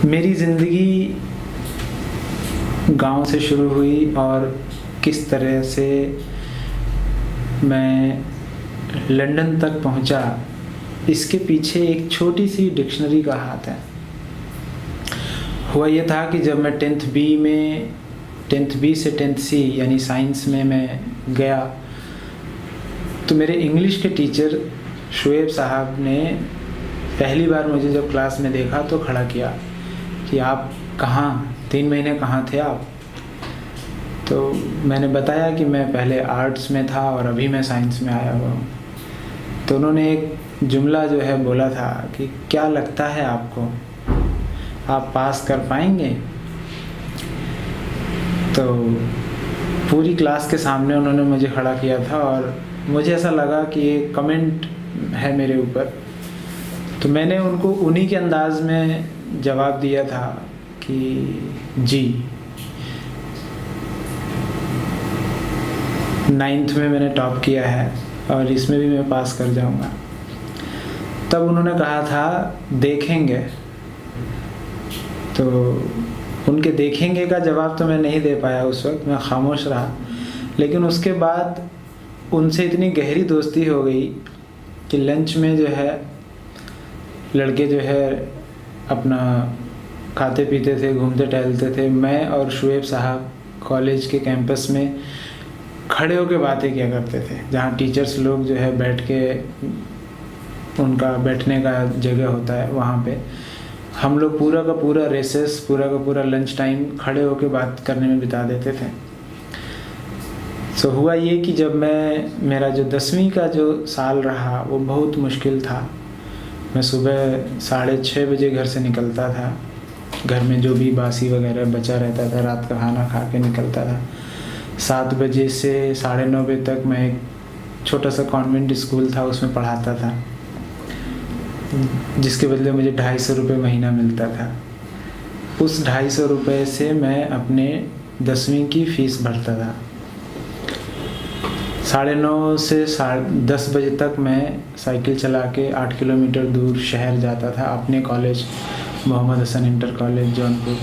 मेरी ज़िंदगी गांव से शुरू हुई और किस तरह से मैं लंदन तक पहुंचा, इसके पीछे एक छोटी सी डिक्शनरी का हाथ है। हुआ ये था कि जब मैं 10th बी से 10th सी यानी साइंस में मैं गया, तो मेरे इंग्लिश के टीचर शुएब साहब ने पहली बार मुझे जब क्लास में देखा तो खड़ा किया कि आप कहाँ 3 महीने कहाँ थे आप। तो मैंने बताया कि मैं पहले आर्ट्स में था और अभी मैं साइंस में आया हुआ हूँ। तो उन्होंने एक जुमला जो है बोला था कि क्या लगता है आपको, आप पास कर पाएंगे। तो पूरी क्लास के सामने उन्होंने मुझे खड़ा किया था और मुझे ऐसा लगा कि ये कमेंट है मेरे ऊपर। तो मैंने उनको उन्हीं के अंदाज में जवाब दिया था कि जी। 9th में मैंने टॉप किया है और इसमें भी मैं पास कर जाऊंगा। तब उन्होंने कहा था देखेंगे। तो उनके देखेंगे का जवाब तो मैं नहीं दे पाया उस वक्त, मैं खामोश रहा। लेकिन उसके बाद उनसे इतनी गहरी दोस्ती हो गई कि लंच में जो है लड़के जो है अपना खाते पीते थे, घूमते टहलते थे। मैं और शुएब साहब कॉलेज के कैंपस में खड़े होकर बातें किया करते थे, जहाँ टीचर्स लोग जो है बैठ के उनका बैठने का जगह होता है, वहाँ पे हम लोग पूरा का पूरा रेसेस, पूरा का पूरा लंच टाइम खड़े होकर बात करने में बिता देते थे। सो हुआ ये कि जब मेरा जो 10वीं का जो साल रहा वो बहुत मुश्किल था। मैं सुबह 6:30 बजे घर से निकलता था। घर में जो भी बासी वगैरह बचा रहता था, रात का खाना खा के निकलता था। 7 बजे से 9:30 बजे तक मैं एक छोटा सा कॉन्वेंट स्कूल था, उसमें पढ़ाता था, जिसके बदले मुझे 250 रुपये महीना मिलता था। उस 250 रुपये से मैं अपने 10वीं की फ़ीस भरता था। 9:30 से 10 बजे तक मैं साइकिल चला के 8 किलोमीटर दूर शहर जाता था, अपने college Mohammad Hasan inter college Jaunpur.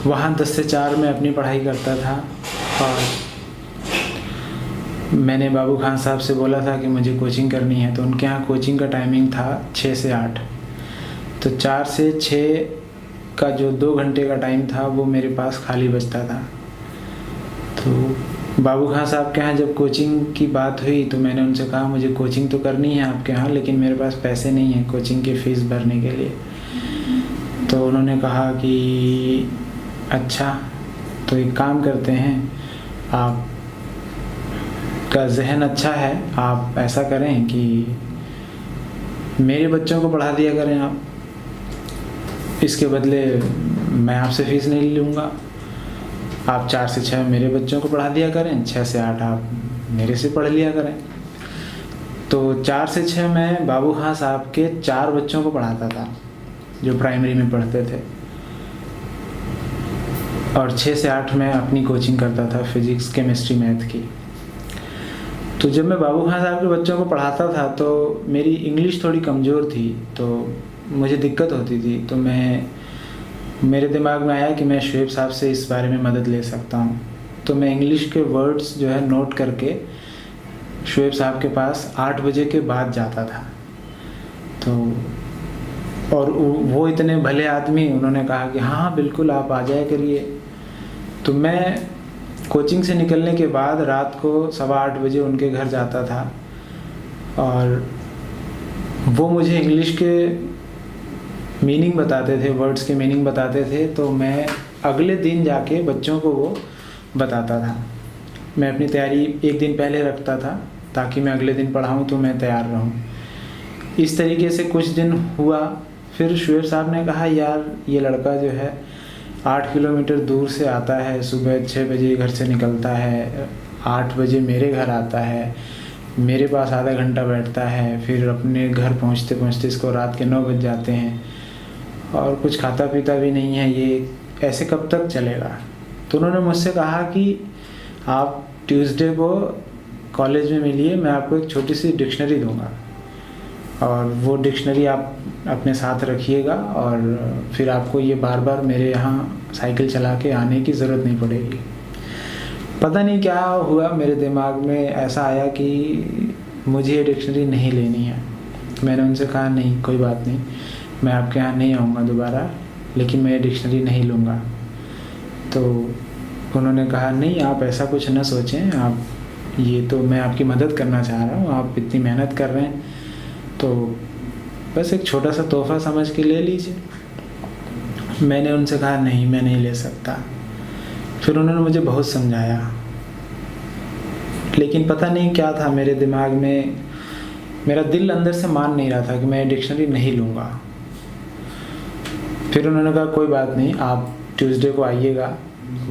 वहाँ 10 से 4 में अपनी पढ़ाई करता था। और मैंने बाबू खान साहब से बोला था कि मुझे कोचिंग करनी है, तो उनके यहाँ कोचिंग का टाइमिंग था 6 से 8। तो 4 से 6 का जो 2 घंटे का टाइम था वो मेरे पास खाली बचता था। तो बाबू खान साहब के यहाँ जब कोचिंग की बात हुई तो मैंने उनसे कहा मुझे कोचिंग तो करनी है आपके यहाँ, लेकिन मेरे पास पैसे नहीं हैं कोचिंग की फ़ीस भरने के लिए। तो उन्होंने कहा कि अच्छा, तो एक काम करते हैं, आप का जहन अच्छा है, आप ऐसा करें कि मेरे बच्चों को पढ़ा दिया करें आप, इसके बदले मैं आपसे फ़ीस नहीं लूँगा। आप 4 से 6 मेरे बच्चों को पढ़ा दिया करें, 6 से 8 आप मेरे से पढ़ लिया करें। तो 4 से 6 मैं बाबू खान साहब के 4 बच्चों को पढ़ाता था जो प्राइमरी में पढ़ते थे, और 6 से 8 मैं अपनी कोचिंग करता था, फिज़िक्स केमिस्ट्री मैथ की। तो जब मैं बाबू खान साहब के बच्चों को पढ़ाता था तो मेरी इंग्लिश थोड़ी कमज़ोर थी, तो मुझे दिक्कत होती थी। तो मेरे दिमाग में आया कि मैं शुएब साहब से इस बारे में मदद ले सकता हूँ। तो मैं इंग्लिश के वर्ड्स जो है नोट करके शुएब साहब के पास 8 बजे के बाद जाता था। तो और वो इतने भले आदमी, उन्होंने कहा कि हाँ बिल्कुल आप आ जाया करिए। तो मैं कोचिंग से निकलने के बाद रात को 8:15 बजे उनके घर जाता था और वो मुझे इंग्लिश के मीनिंग बताते थे, वर्ड्स के मीनिंग बताते थे। तो मैं अगले दिन जाके बच्चों को वो बताता था। मैं अपनी तैयारी एक दिन पहले रखता था ताकि मैं अगले दिन पढ़ाऊँ तो मैं तैयार रहूँ। इस तरीके से कुछ दिन हुआ। फिर शुएब साहब ने कहा यार ये लड़का जो है 8 किलोमीटर दूर से आता है, सुबह 6 बजे घर से निकलता है, 8 बजे मेरे घर आता है, मेरे पास आधा घंटा बैठता है, फिर अपने घर पहुंचते पहुंचते इसको रात के 9 बज जाते हैं और कुछ खाता पीता भी नहीं है, ये ऐसे कब तक चलेगा। तो उन्होंने मुझसे कहा कि आप ट्यूसडे को कॉलेज में मिलिए, मैं आपको एक छोटी सी डिक्शनरी दूंगा। और वो डिक्शनरी आप अपने साथ रखिएगा और फिर आपको ये बार बार मेरे यहाँ साइकिल चला के आने की ज़रूरत नहीं पड़ेगी। पता नहीं क्या हुआ, मेरे दिमाग में ऐसा आया कि मुझे ये डिक्शनरी नहीं लेनी है। मैंने उनसे कहा नहीं कोई बात नहीं, मैं आपके यहाँ नहीं आऊँगा दोबारा, लेकिन मैं ये डिक्शनरी नहीं लूँगा। तो उन्होंने कहा नहीं आप ऐसा कुछ न सोचें, आप ये तो मैं आपकी मदद करना चाह रहा हूँ, आप इतनी मेहनत कर रहे हैं तो बस एक छोटा सा तोहफ़ा समझ के ले लीजिए। मैंने उनसे कहा नहीं मैं नहीं ले सकता। फिर उन्होंने मुझे बहुत समझाया, लेकिन पता नहीं क्या था मेरे दिमाग में, मेरा दिल अंदर से मान नहीं रहा था कि मैं डिक्शनरी नहीं लूँगा। फिर उन्होंने कहा कोई बात नहीं, आप ट्यूसडे को आइएगा।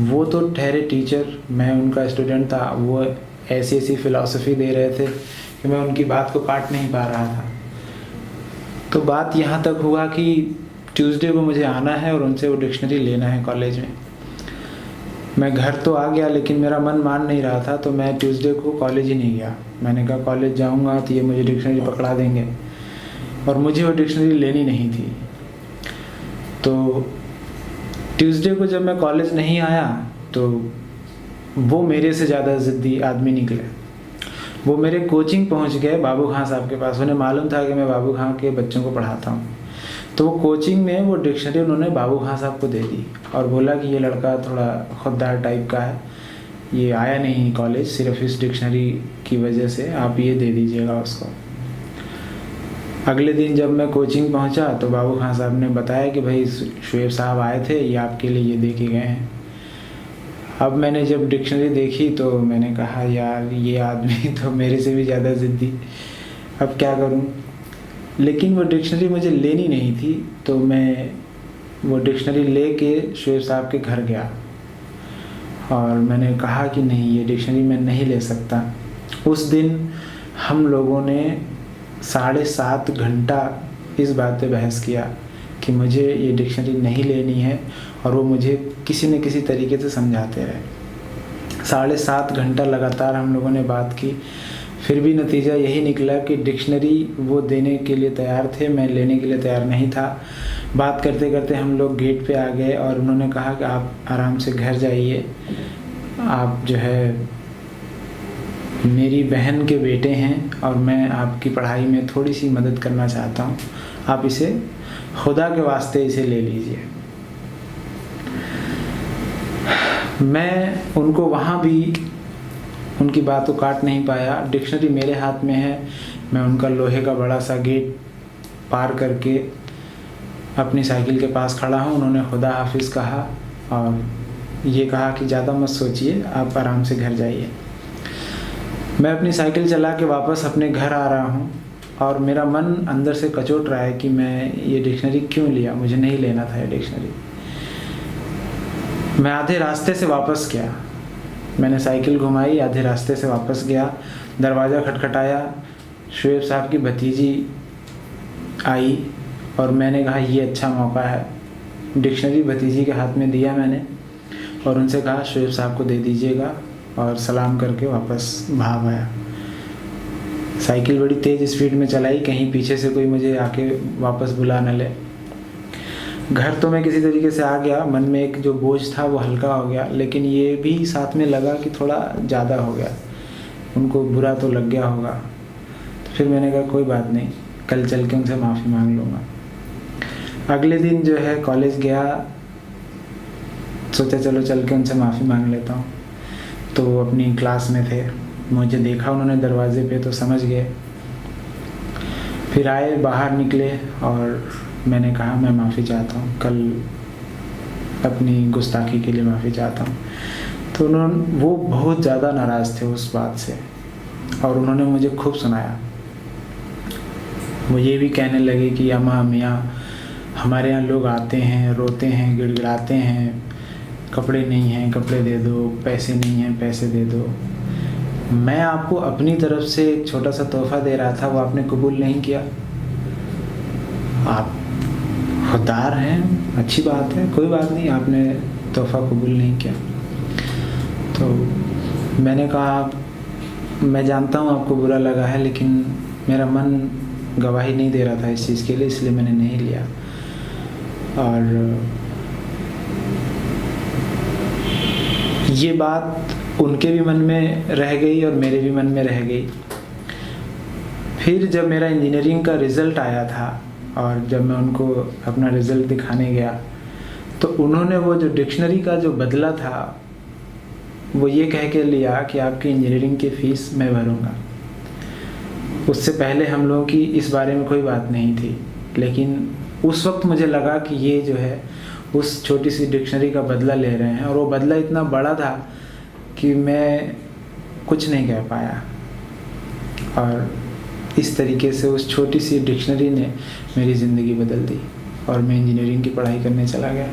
वो तो ठहरे टीचर, मैं उनका स्टूडेंट था, वो ऐसी ऐसी फ़िलासफ़ी दे रहे थे कि मैं उनकी बात को काट नहीं पा रहा था। तो बात यहाँ तक हुआ कि ट्यूसडे को मुझे आना है और उनसे वो डिक्शनरी लेना है कॉलेज में। मैं घर तो आ गया लेकिन मेरा मन मान नहीं रहा था, तो मैं ट्यूसडे को कॉलेज ही नहीं गया। मैंने कहा कॉलेज जाऊँगा तो ये मुझे डिक्शनरी पकड़ा देंगे, और मुझे वो डिक्शनरी लेनी नहीं थी। तो ट्यूसडे को जब मैं कॉलेज नहीं आया तो वो मेरे से ज़्यादा ज़िद्दी आदमी निकले। वो मेरे कोचिंग पहुंच गए बाबू खां साहब के पास। उन्हें मालूम था कि मैं बाबू खां के बच्चों को पढ़ाता हूं। तो वो कोचिंग में वो डिक्शनरी उन्होंने बाबू खां साहब को दे दी और बोला कि ये लड़का थोड़ा खुददार टाइप का है, ये आया नहीं कॉलेज सिर्फ इस डिक्शनरी की वजह से, आप ये दे दीजिएगा उसको। अगले दिन जब मैं कोचिंग पहुंचा तो बाबू खां साहब ने बताया कि भाई शुएब साहब आए थे, ये आपके लिए ये दे के गए हैं। अब मैंने जब डिक्शनरी देखी तो मैंने कहा यार ये आदमी तो मेरे से भी ज़्यादा ज़िद्दी, अब क्या करूं। लेकिन वो डिक्शनरी मुझे लेनी नहीं थी, तो मैं वो डिक्शनरी लेके शुएब साहब के घर गया और मैंने कहा कि नहीं ये डिक्शनरी मैं नहीं ले सकता। उस दिन हम लोगों ने 7.5 घंटा इस बात पे बहस किया कि मुझे ये डिक्शनरी नहीं लेनी है, और वो मुझे किसी न किसी तरीके से समझाते रहे। 7.5 घंटा लगातार हम लोगों ने बात की, फिर भी नतीजा यही निकला कि डिक्शनरी वो देने के लिए तैयार थे, मैं लेने के लिए तैयार नहीं था। बात करते करते हम लोग गेट पे आ गए और उन्होंने कहा कि आप आराम से घर जाइए, आप जो है मेरी बहन के बेटे हैं और मैं आपकी पढ़ाई में थोड़ी सी मदद करना चाहता हूँ, आप इसे खुदा के वास्ते इसे ले लीजिए। मैं उनको वहाँ भी उनकी बात को काट नहीं पाया। डिक्शनरी मेरे हाथ में है, मैं उनका लोहे का बड़ा सा गेट पार करके अपनी साइकिल के पास खड़ा हूँ। उन्होंने खुदा हाफिज़ कहा और ये कहा कि ज़्यादा मत सोचिए, आप आराम से घर जाइए। मैं अपनी साइकिल चला के वापस अपने घर आ रहा हूँ और मेरा मन अंदर से कचोट रहा है कि मैं ये डिक्शनरी क्यों लिया, मुझे नहीं लेना था ये डिक्शनरी। मैं आधे रास्ते से वापस गया, मैंने साइकिल घुमाई, आधे रास्ते से वापस गया, दरवाज़ा खटखटाया, शुएब साहब की भतीजी आई और मैंने कहा ये अच्छा मौका है। डिक्शनरी भतीजी के हाथ में दिया मैंने और उनसे कहा शुएब साहब को दे दीजिएगा, और सलाम करके वापस भाग आया। साइकिल बड़ी तेज़ स्पीड में चलाई, कहीं पीछे से कोई मुझे आके वापस बुला न ले। घर तो मैं किसी तरीके से आ गया, मन में एक जो बोझ था वो हल्का हो गया, लेकिन ये भी साथ में लगा कि थोड़ा ज़्यादा हो गया, उनको बुरा तो लग गया होगा। तो फिर मैंने कहा कोई बात नहीं, कल चल के उनसे माफ़ी मांग लूँगा। अगले दिन जो है कॉलेज गया, सोचा चलो चल के उनसे माफ़ी मांग लेता हूँ। तो वो अपनी क्लास में थे, मुझे देखा उन्होंने दरवाजे पे तो समझ गए। फिर आए, बाहर निकले और मैंने कहा मैं माफ़ी चाहता हूँ, कल अपनी गुस्ताखी के लिए माफ़ी चाहता हूँ। तो उन्होंने वो बहुत ज़्यादा नाराज़ थे उस बात से और उन्होंने मुझे खूब सुनाया। वो ये भी कहने लगे कि अम्मा मियाँ हमारे यहाँ लोग आते हैं, रोते हैं, गिड़गिड़ाते हैं, कपड़े नहीं हैं कपड़े दे दो, पैसे नहीं हैं पैसे दे दो। मैं आपको अपनी तरफ से एक छोटा सा तोहफ़ा दे रहा था, वो आपने कबूल नहीं किया। आप खुददार हैं, अच्छी बात है, कोई बात नहीं, आपने तोहफ़ा कबूल नहीं किया। तो मैंने कहा मैं जानता हूँ आपको बुरा लगा है, लेकिन मेरा मन गवाही नहीं दे रहा था इस चीज़ के लिए, इसलिए मैंने नहीं लिया। और ये बात उनके भी मन में रह गई और मेरे भी मन में रह गई। फिर जब मेरा इंजीनियरिंग का रिज़ल्ट आया था और जब मैं उनको अपना रिज़ल्ट दिखाने गया, तो उन्होंने वो जो डिक्शनरी का जो बदला था वो ये कह के लिया कि आपकी इंजीनियरिंग की फ़ीस मैं भरूँगा। उससे पहले हम लोगों की इस बारे में कोई बात नहीं थी, लेकिन उस वक्त मुझे लगा कि ये जो है उस छोटी सी डिक्शनरी का बदला ले रहे हैं, और वो बदला इतना बड़ा था कि मैं कुछ नहीं कह पाया। और इस तरीके से उस छोटी सी डिक्शनरी ने मेरी ज़िंदगी बदल दी और मैं इंजीनियरिंग की पढ़ाई करने चला गया।